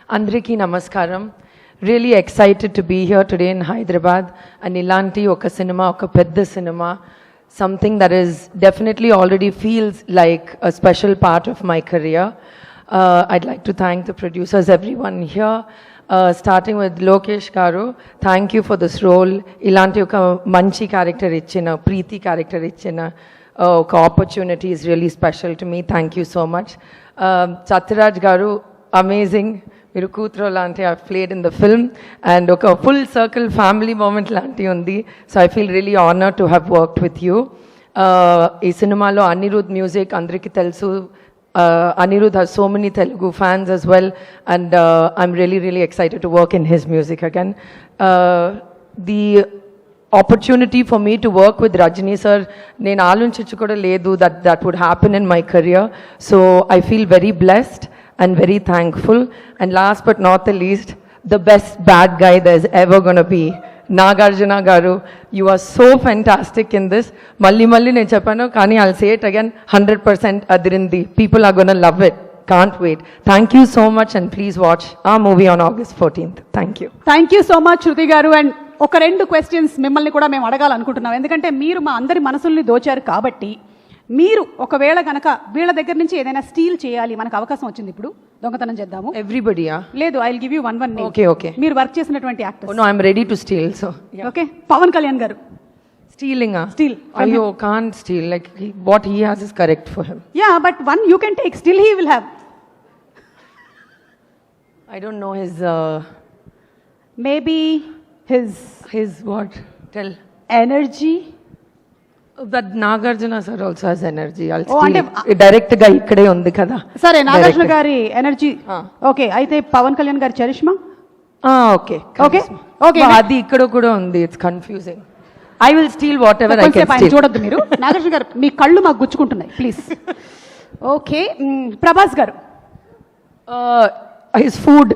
Andriki Namaskaram. Really excited to be here today in Hyderabad. And Ilanti oka cinema, oka pedda cinema. Something that is definitely already feels like a special part of my career. I'd like to thank the producers, everyone here. Starting with Lokesh Garu, thank you for this role. Ilanti oka manchi character ichina, Preeti character ichina. Oka opportunity is really special to me. Thank you so much. Satyaraj Garu, amazing. మీరు కూతురు లాంటి I played in the film and ఒక full circle family moment లాంటి ఉంది. So I feel really honour to have worked with you. ఈ సినిమాలో Anirudh music అందరికీ తెలుసు. Anirudh has so many Telugu fans as well, and I'm really excited to work in his music again. The opportunity for me to work with Rajni sir, నేను ఆలోచించు కూడా లేదు that would happen in my career. So I feel very blessed and very thankful. And last but not the least, the best bad guy there's ever gonna be, Nagarjuna Garu. You are so fantastic in this. Malli నేను చెప్పాను కానీ I'll say it again, 100% Adirindi. People are gonna love it. Can't wait. Thank you so much and please watch our movie on August 14th. Thank you. Thank you so much Shruti Garu. And ఒక రెండు questions మిమ్మల్ని కూడా మేము అడగాలనుకుంటున్నాం. ఎందుకంటే మీరు మా అందరి మనసుల్ని దోచారు కాబట్టి మీరు ఒకవేళ కనుక వీళ్ళ దగ్గర నుంచి ఏదైనా స్టీల్ చేయాలి, మనకు అవకాశం వచ్చింది, ఇప్పుడు దొంగతనం చేద్దాము. ఎవ్రీబడి లేదు, I will give you one name. Okay. మీరు వర్క్ చేసినటువంటి actor. No, I am ready to steal. So okay, Pawan Kalyan garu. Stealing steal అయ్యో can't steal, like what he has is correct for him. Yeah, but one you can take, still he will have. I don't know his maybe his what tell energy. That Nagarjuna sir also has energy. I'll steal it. Direct గా ఇక్కడే ఉంది కదా. సరే, నాగార్జున గారి energy. Okay, అయితే పవన్ కళ్యాణ్ గారి charisma. Okay okay okay, అది ఇక్కడ కూడా ఉంది. It's confusing. I will steel what ever I can steel. చూడొద్దు మీరు. నాగార్జున గారు, మీ కళ్ళు మాకు గుచ్చుకుంటున్నాయి, ప్లీజ్. ఓకే, ప్రభాస్ గారు. His food.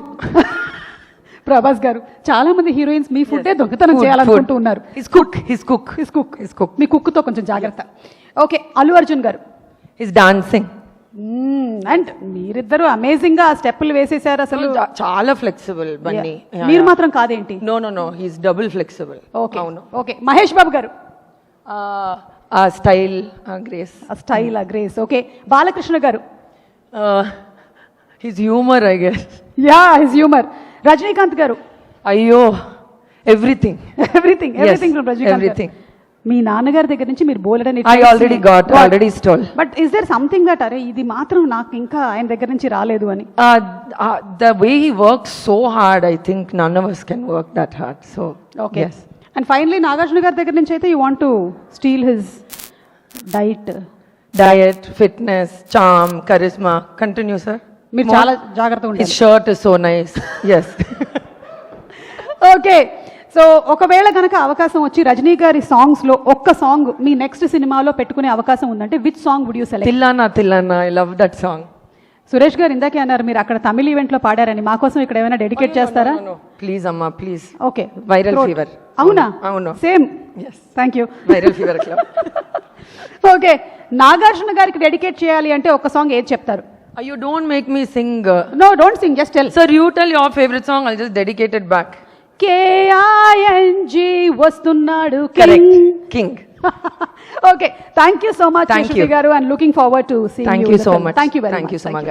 ప్రభాస్ గారు, చాలా మంది హీరోయిన్స్ మీ ఫుడ్డే దొంగతనం చేయాలనుకుంటూ ఉన్నారు. His cook. మీ కుక్తో కొంచెం జాగ్రత్త. ఓకే, అల్లు అర్జున్ గారు. His dancing. అండ్ మీరిద్దరు అమేజింగ్ గా స్టెప్పులు వేసేసారు. అసలు చాలా ఫ్లెక్సిబుల్ బన్నీ. మీరు మాత్రం కాదేంటి? No his double flexible. Okay okay, Mahesh Babu గారు. ఆ స్టైల్, ఆ గ్రేస్. ఓకే, బాలకృష్ణ గారు. His humour I guess. Yeah, his humour. Rajinikanth గారు. అయ్యో, ఎవ్రీథింగ్. రజనీకాంత్. మీ నాన్నగారి దగ్గర నుంచి మీరు బోలెడని already stole. But is there something that అరే ఇది మాత్రం నాకు ఇంకా ఆయన దగ్గర నుంచి రాలేదు అని? The way he works so hard, I think none of us can work that hard. So okay. And finally Nagarjuna garu దగ్గర నుంచి అయితే you want to steal his diet, fitness, charm, charisma. Continue sir. మీరు చాలా జాగ్రత్తగా ఉండాలి. His shirt is so nice. Yes. Okay, so ఒకవేళ కనుక అవకాశం వచ్చి రజనీ గారి సాంగ్స్ లో ఒక్క సాంగ్ మీ నెక్స్ట్ సినిమాలో పెట్టుకునే అవకాశం ఉందంటే which song would you select? Thillana, I love that song. Suresh garu ఇందాకే అన్నారు మీరు అక్కడ తమిళ ఈవెంట్ లో పాడారని, మా కోసం ఇక్కడ ఏమైనా డెడికేట్ చేస్తారా? ప్లీజ్ అమ్మా, ప్లీజ్. Okay, viral fever. అవునా? అవును, same. Thank you. Viral fever club. Okay, Nagarjuna గారికి డెడికేట్ చేయాలి అంటే ఒక సాంగ్ ఏది చెప్తారు? You don't make me sing. No, don't sing, just tell. Sir, you tell your favorite song, I'll just dedicate it back. K-I-N-G వస్తున్నాడు king. Okay, thank you so much Shruti garu, and looking forward to seeing you. Thank you so much. Thank you very much. Thank you so much.